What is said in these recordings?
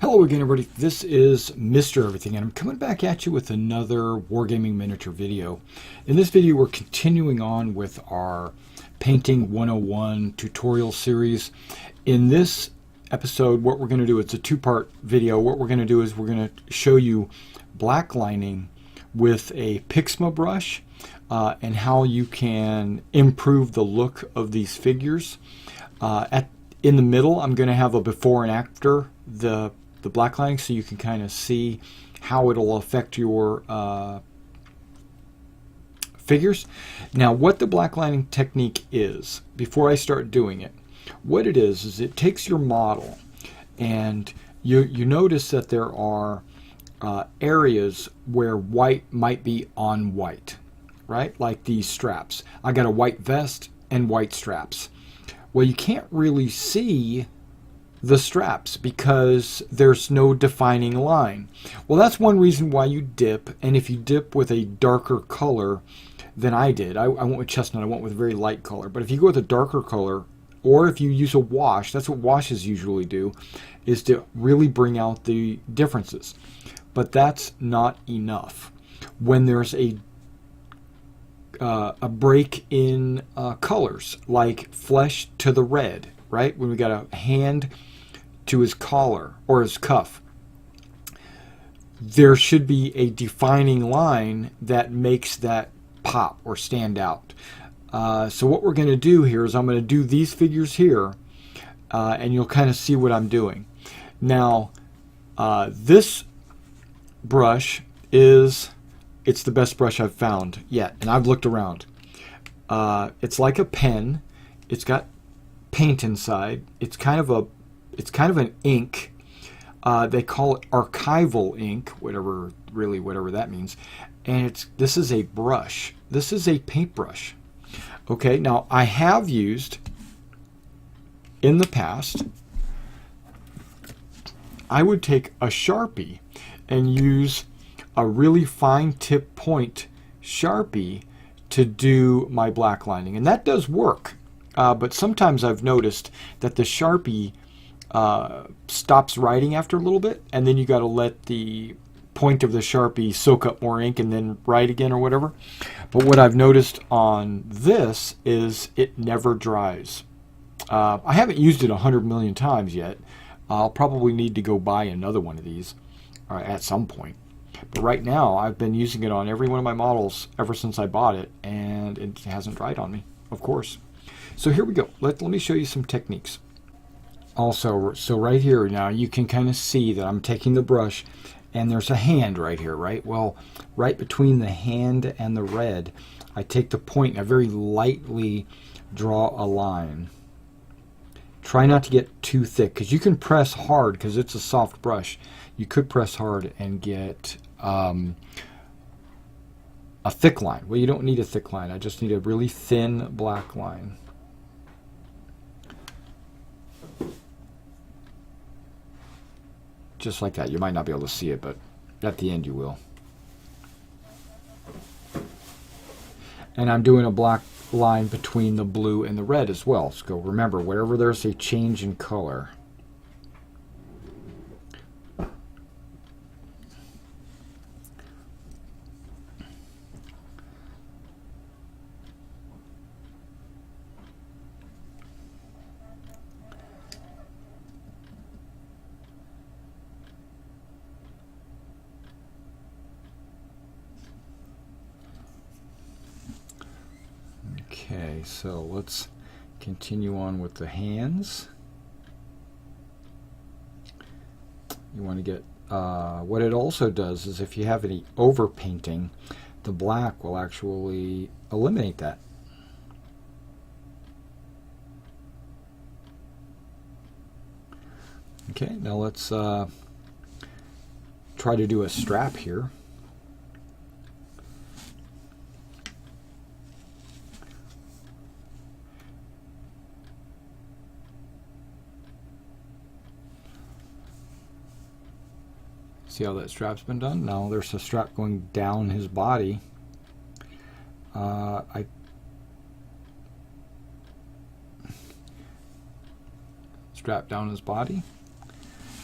Hello again, everybody. This is Mr. Everything, and I'm coming back at you with another Wargaming miniature video. In this video, we're continuing on with our Painting 101 tutorial series. In this episode, what we're going to do, it's a two-part video. What we're going to do is we're going to show you blacklining with a Pixma brush and how you can improve the look of these figures. In the middle, I'm going to have a before and after the blacklining, so you can kind of see how it'll affect your figures. Now, what the blacklining technique is, before I start doing it, what it is it takes your model, and you notice that there are areas where white might be on white, right? Like these straps. I got a white vest and white straps. Well, you can't really see the straps because there's no defining line. Well, that's one reason why you dip, and if you dip with a darker color than I did, I went with chestnut, I went with a very light color, but if you go with a darker color, or if you use a wash, that's what washes usually do, is to really bring out the differences. But that's not enough. When there's a break in colors, like flesh to the red, right? When we got a hand to his collar or his cuff, there should be a defining line that makes that pop or stand out. So what we're going to do here is I'm going to do these figures here, and you'll kind of see what I'm doing. Now, this brush it's the best brush I've found yet, and I've looked around. It's like a pen. It's got paint inside. It's kind of an ink. They call it archival ink, whatever that means. And this is a brush. This is a paintbrush. Okay, now I have used in the past, I would take a Sharpie and use a really fine tip point Sharpie to do my blacklining, and that does work. But sometimes I've noticed that the Sharpie stops writing after a little bit, and then you got to let the point of the Sharpie soak up more ink and then write again or whatever. But what I've noticed on this is it never dries. I haven't used it 100 million times yet. I'll probably need to go buy another one of these at some point. But right now, I've been using it on every one of my models ever since I bought it, and it hasn't dried on me, of course. So here we go. Let me show you some techniques. Also, so right here now, you can kind of see that I'm taking the brush, and there's a hand right here, right? Well, right between the hand and the red, I take the point and I very lightly draw a line. Try not to get too thick, because you can press hard, because it's a soft brush. You could press hard and get a thick line. Well, you don't need a thick line. I just need a really thin black line. Just like that. You might not be able to see it, but at the end you will. And I'm doing a black line between the blue and the red as well. So remember, wherever there's a change in color, okay, so let's continue on with the hands. You want to get, what it also does is if you have any overpainting, the black will actually eliminate that. Okay, now let's try to do a strap here. See how that strap's been done? Now there's a strap going down his body. I strap down his body.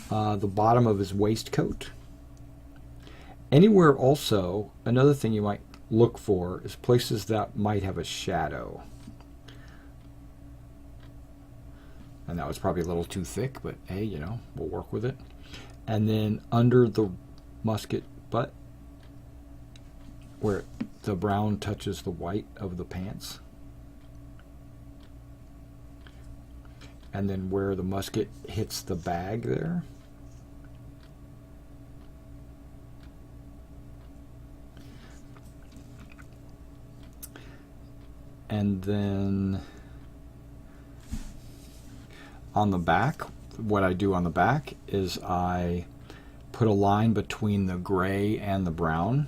the bottom of his waistcoat. Anywhere also, another thing you might look for is places that might have a shadow. And that was probably a little too thick, but hey, you know, we'll work with it. And then under the musket butt, where the brown touches the white of the pants. And then where the musket hits the bag there. And then on the back, what I do on the back is I put a line between the gray and the brown.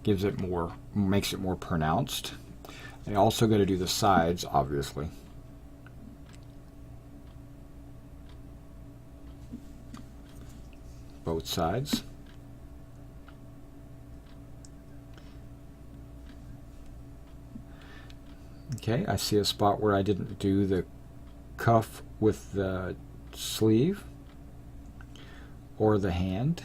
Gives it more, makes it more pronounced. I also got to do the sides, obviously. Both sides. Okay, I see a spot where I didn't do the cuff with the sleeve or the hand.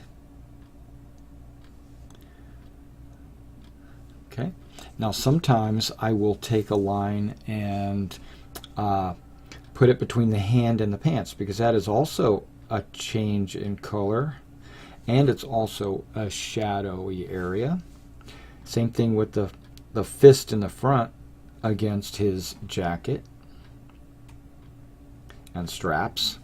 Okay, now sometimes I will take a line and put it between the hand and the pants, because that is also a change in color and it's also a shadowy area. Same thing with the fist in the front against his jacket and straps.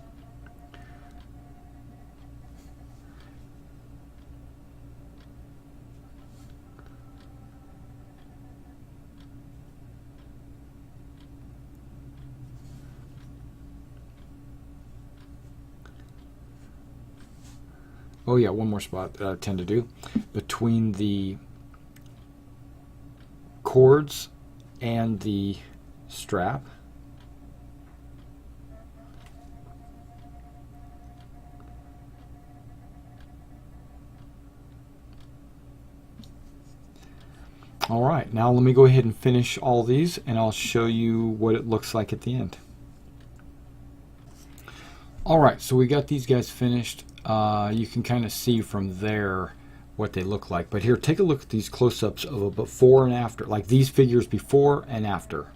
Oh yeah, one more spot that I tend to do between the cords and the strap. All right, now let me go ahead and finish all these and I'll show you what it looks like at the end. All right, so we got these guys finished. You can kind of see from there what they look like. But here, take a look at these close-ups of a before and after, like these figures before and after.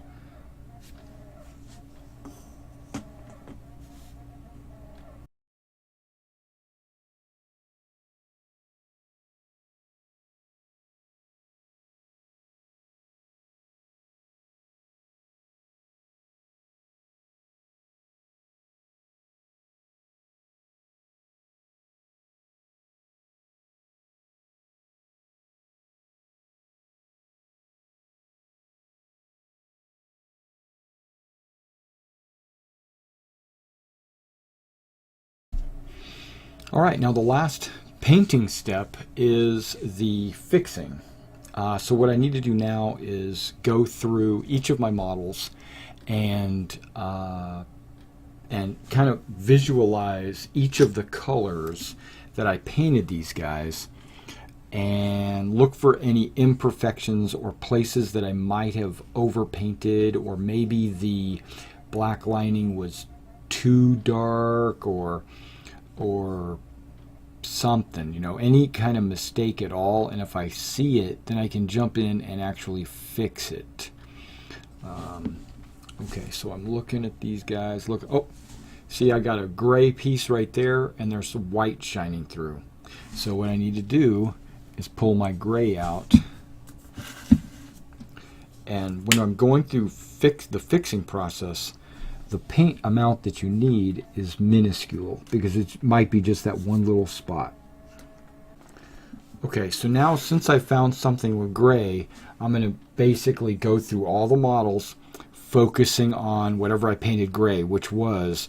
All right, now the last painting step is the fixing. So what I need to do now is go through each of my models and kind of visualize each of the colors that I painted these guys and look for any imperfections or places that I might have overpainted, or maybe the black lining was too dark or something, you know, any kind of mistake at all. And if I see it, then I can jump in and actually fix it. Okay, so I'm looking at these guys. Look, oh, see, I got a gray piece right there and there's some white shining through. So what I need to do is pull my gray out, and when I'm going through the fixing process, the paint amount that you need is minuscule because it might be just that one little spot. Okay, so now since I found something with gray, I'm going to basically go through all the models focusing on whatever I painted gray, which was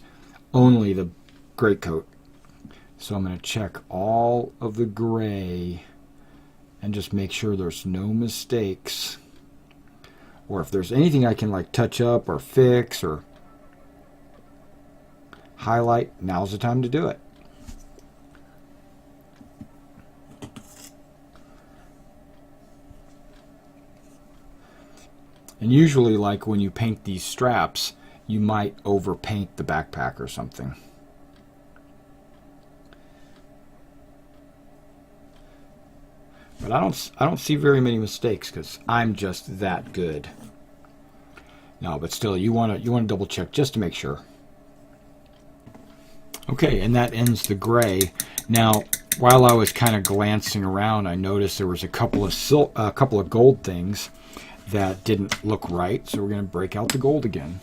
only the gray coat. So I'm going to check all of the gray and just make sure there's no mistakes, or if there's anything I can like touch up or fix or highlight, now's the time to do it. And usually, like when you paint these straps, you might overpaint the backpack or something. But I don't see very many mistakes because I'm just that good. No, but still, you want to double check just to make sure. Okay, and that ends the gray. Now, while I was kind of glancing around, I noticed there was a couple of gold things that didn't look right. So we're going to break out the gold again.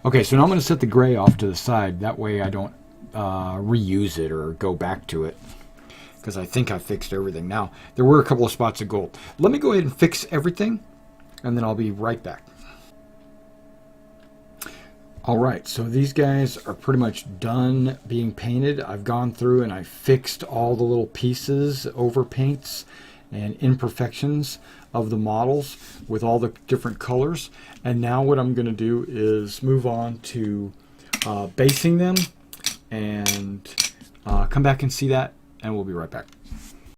Okay, so now I'm going to set the gray off to the side. That way I don't reuse it or go back to it, because I think I fixed everything. Now, there were a couple of spots of gold. Let me go ahead and fix everything, and then I'll be right back. All right, so these guys are pretty much done being painted. I've gone through and I fixed all the little pieces, overpaints, and imperfections of the models with all the different colors. And now what I'm going to do is move on to basing them and come back and see that, and we'll be right back.